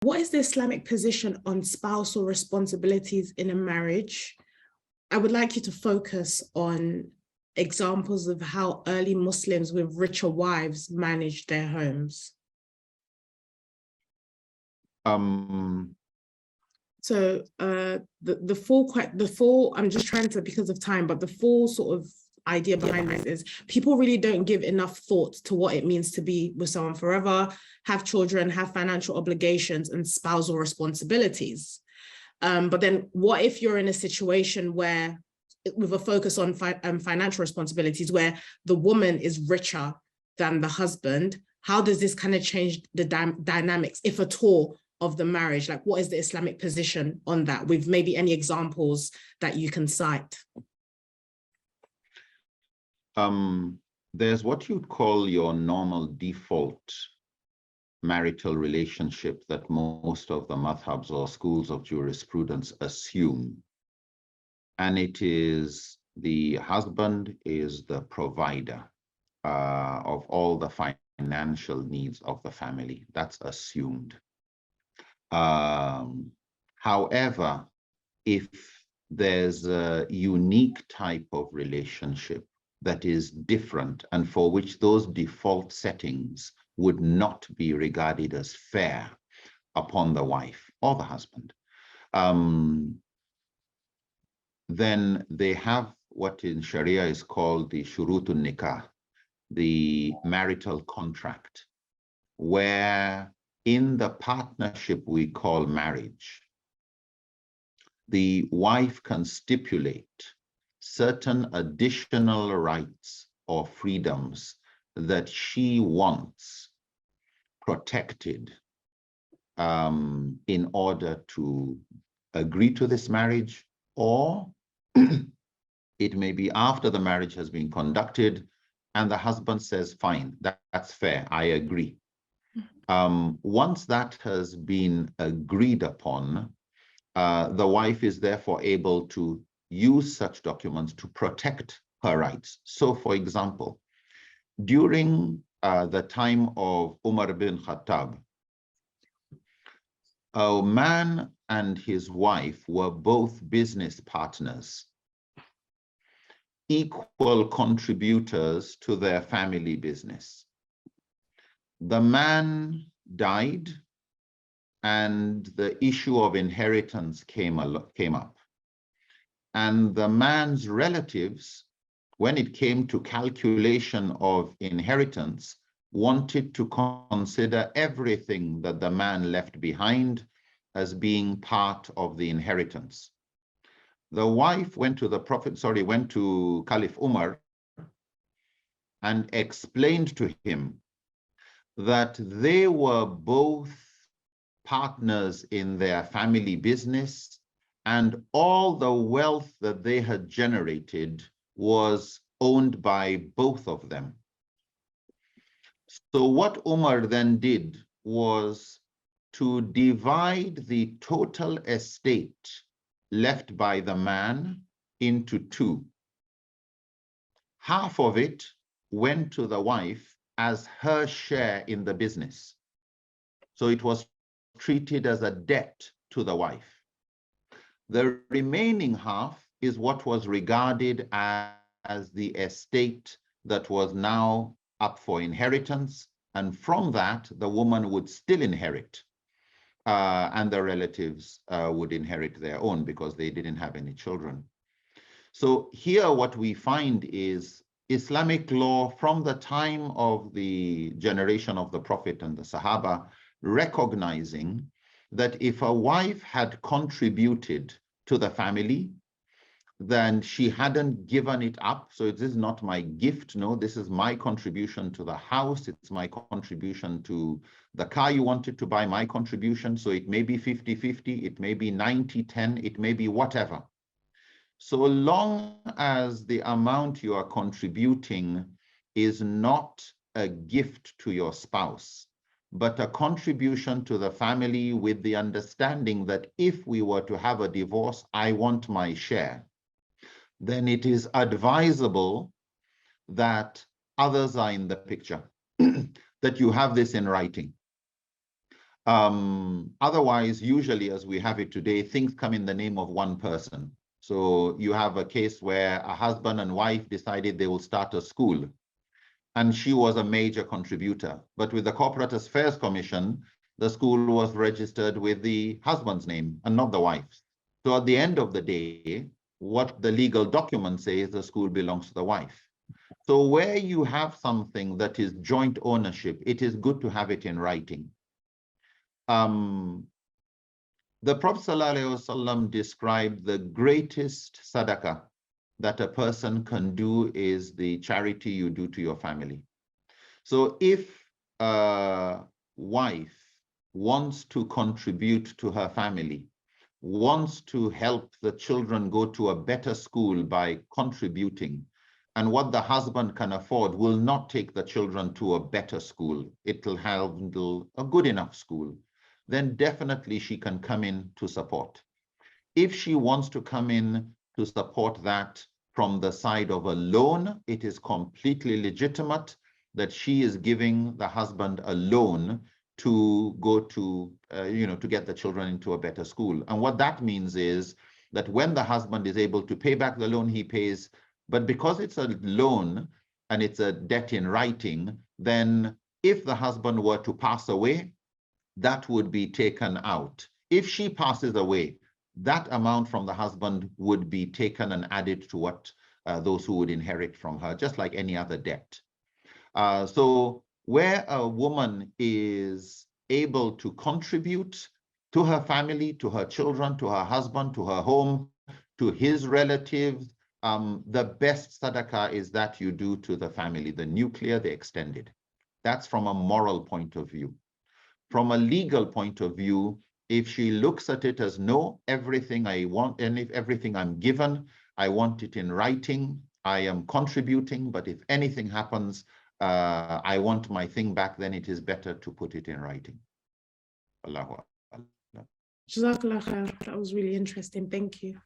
What is the Islamic position on spousal responsibilities in a marriage? I would like you to focus on examples of how early Muslims with richer wives managed their homes. So the full, I'm just trying to, because of time, but the full sort of idea behind this is people really don't give enough thought to what it means to be with someone forever, have children, have financial obligations and spousal responsibilities. But then what if you're in a situation where, with a focus on financial responsibilities, where the woman is richer than the husband? How does this kind of change the dynamics, if at all, of the marriage? Like, what is the Islamic position on that, with maybe any examples that you can cite? There's what you'd call your normal default marital relationship that most of the madhabs or schools of jurisprudence assume. And it is the husband is the provider of all the financial needs of the family. That's assumed. However, if there's a unique type of relationship that is different and for which those default settings would not be regarded as fair upon the wife or the husband, then they have what in Sharia is called the shurutun nikah, the marital contract, where in the partnership we call marriage, the wife can stipulate certain additional rights or freedoms that she wants protected in order to agree to this marriage, or it may be after the marriage has been conducted and the husband says, fine, that's fair, I agree. Once that has been agreed upon, the wife is therefore able to use such documents to protect her rights. So, for example, during the time of Umar bin Khattab, a man and his wife were both business partners, equal contributors to their family business. The man died and the issue of inheritance came up. And the man's relatives, when it came to calculation of inheritance, wanted to consider everything that the man left behind as being part of the inheritance. The wife went to went to Caliph Umar and explained to him that they were both partners in their family business, and all the wealth that they had generated was owned by both of them. So what Umar then did was to divide the total estate left by the man into two. Half of it went to the wife as her share in the business. So it was treated as a debt to the wife. The remaining half is what was regarded as the estate that was now up for inheritance. And from that, the woman would still inherit, and the relatives would inherit their own because they didn't have any children. So here what we find is Islamic law from the time of the generation of the Prophet and the Sahaba, recognizing that if a wife had contributed to the family, then she hadn't given it up. So this is not my gift. No, this is my contribution to the house. It's my contribution to the car you wanted to buy, my contribution. So it may be 50-50, it may be 90-10, it may be whatever. So long as the amount you are contributing is not a gift to your spouse, but a contribution to the family with the understanding that if we were to have a divorce, I want my share, then it is advisable that others are in the picture, that you have this in writing. Otherwise, usually as we have it today, things come in the name of one person. So you have a case where a husband and wife decided they will start a school, and she was a major contributor. But with the Corporate Affairs Commission, the school was registered with the husband's name and not the wife's. So at the end of the day, what the legal document says, the school belongs to the wife. So where you have something that is joint ownership, it is good to have it in writing. The Prophet ﷺ described the greatest sadaqah that a person can do is the charity you do to your family. So if a wife wants to contribute to her family, wants to help the children go to a better school by contributing, and what the husband can afford will not take the children to a better school, it will handle a good enough school, then definitely she can come in to support. If she wants to come in to support that from the side of a loan, it is completely legitimate that she is giving the husband a loan to go to, to get the children into a better school. And what that means is that when the husband is able to pay back the loan, he pays. But because it's a loan and it's a debt in writing, then if the husband were to pass away, that would be taken out. If she passes away, that amount from the husband would be taken and added to what those who would inherit from her, just like any other debt. So where a woman is able to contribute to her family, to her children, to her husband, to her home, to his relatives, the best sadaqah is that you do to the family, the nuclear, the extended. That's from a moral point of view. From a legal point of view, if she looks at it as no, everything I want, and if everything I'm given, I want it in writing, I am contributing, but if anything happens, I want my thing back, then it is better to put it in writing. Allahu Akbar. Jazakallah khair. That was really interesting. Thank you.